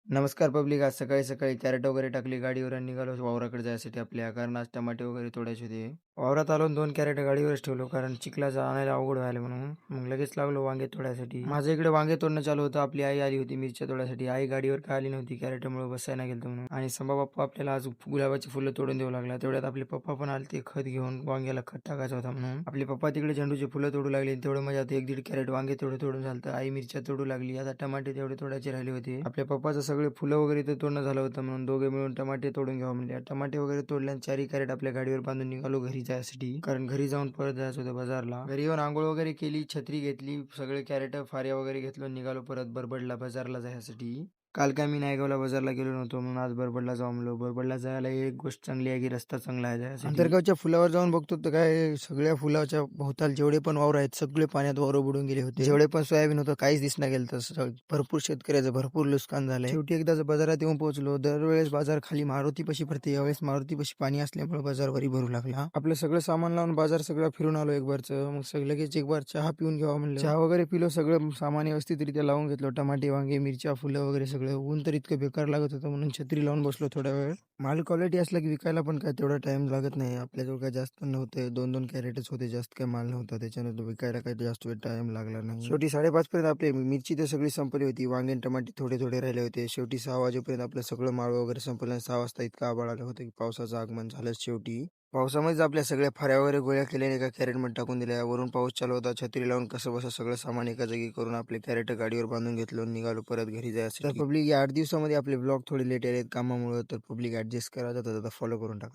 नमस्कार पब्लिक. आज सकाळी-सकाळी कॅरेट वगैरे टाकली गाडीवर आणि निघालो वावराकडे जायसाठी आपल्या. कारण आज टमाटे वगैरे तोडायचे होते. वावरात आलो आणि 2 कॅरेट गाडीवरच ठेवलो कारण चिखलाचं आणायला अवघड व्हायला म्हणून. मग लगेच लागलो वांगे तोडायसाठी. माझ्या इकडे वांगे तोडणं चालू होतं. आपली आई आली होती मिरच्या तोडायसाठी. आई गाडीवर का आली नव्हती कॅरेटमुळे बसायला गेलतो म्हणून. आणि संभा बाप्पा आपल्याला आज गुलाबाची फुलं तोडून देऊ लागला. तेवढ्यात आपले पप्पा पण आले ते खत घेऊन वांग्याला खत टाकायचा होता म्हणून. आपले पप्पा तिकडे झेंडूची फुलं तोडू लागले. तेवढं माझ्या आता 1-1.5 कॅरेट वांगे तोडून झालं. आई मिरच्या तोडू लागली. आता टमाटे तेवढे तोडायचे राहिले होते. आपल्या पप्पाचं सगळे फुलं वगैरे इथं तोडणं झालं होतं म्हणून दोघे मिळून टमाटे तोडून घ्यावं म्हणले. टमाटे वगैरे तोडल्यान 4 कॅरेट आपल्या गाडीवर बांधून निघालो घरी जायसाठी. कारण घरी जाऊन परत जायचं होतं बाजारला. घरी येऊन आंघोळ वगैरे केली, छत्री घेतली, सगळे कॅरेट फाऱ्या वगैरे घेतलो, निघालो परत बरबडला बाजारला जायसाठी. काल काय मी नायगावला बाजारला गेलो नव्हतो म्हणून आज बरबडला जाऊ म्हणलो. बरबडला जायला एक गोष्ट चांगली आहे की रस्ता चांगला आहे जायसाठी. आंतरगावच्या फुलावर जाऊन बघतो तर काय सगळ्या फुलाच्या भोवताल जेवढे पण वावर आहेत सगळे पाण्यात वावर बुडून गेले होते. जेवढे पण सोयाबीन होतं काहीच दिसना गेलं तसं. भरपूर शेतकऱ्याचं भरपूर नुकसान झालंय. शेवटी एकदाच बाजारात येऊन पोहोचलो. दरवेळेस बाजार खाली मारुतीपाशी भरते, यावेळेस मारुतीपाशी पाणी असल्यामुळे बाजार वरी भरू लागला. आपलं सगळं सामान लावून बाजार सगळं फिरून आलो एक बारचं. मग सगळं लगेच एक बार चहा पिऊन घ्यावा म्हणलं. चहा वगैरे पिलो, सगळं सामान व्यवस्थितरित्या लावून घेतलं. टमाटे, वांगे, मिरच्या, फुलं वगैरे सगळं. ऊन तर इतकं बेकार लागत होतं म्हणून छत्री लावून बसलो थोडा वेळ. माल क्वालिटी असला की विकायला पण काय तेवढा टाइम लागत नाही. आपल्याजवळ काय जास्त नव्हते, 2-2 कॅरेटच होते, जास्त काय माल नव्हता. त्याच्यानंतर विकायला काही जास्त वेळ टाइम लागला नाही. शेवटी 5:30 पर्यंत आपली मिरची तर सगळी संपली होती. वांगे आणि टमाटे थोडे थोडे राहिले होते. शेवटी 6 वाजेपर्यंत आपलं सगळं माळ वगैरे संपलं. 6 वाजता इतकं आभाळ आलं होतं की पावसाचं आगमन झालंच शेवटी. पावसामध्येच आपल्या सगळ्या फळ्या वगैरे गोळ्या केल्याने एका कॅरेटमध्ये टाकून दिल्या. वरून पाऊस चालू होता. छत्री लावून कसं बसं सगळं सामान एका जागी करून आपले कॅरेट गाडीवर बांधून घेतलो आणि निघालो परत घरी जायसाठी. तर पब्लिक या 8 दिवसामध्ये आपले ब्लॉग थोडे लेट आलेत कामामुळे, तर पब्लिक ऍडजस्ट करा, आता फॉलो करून टाका.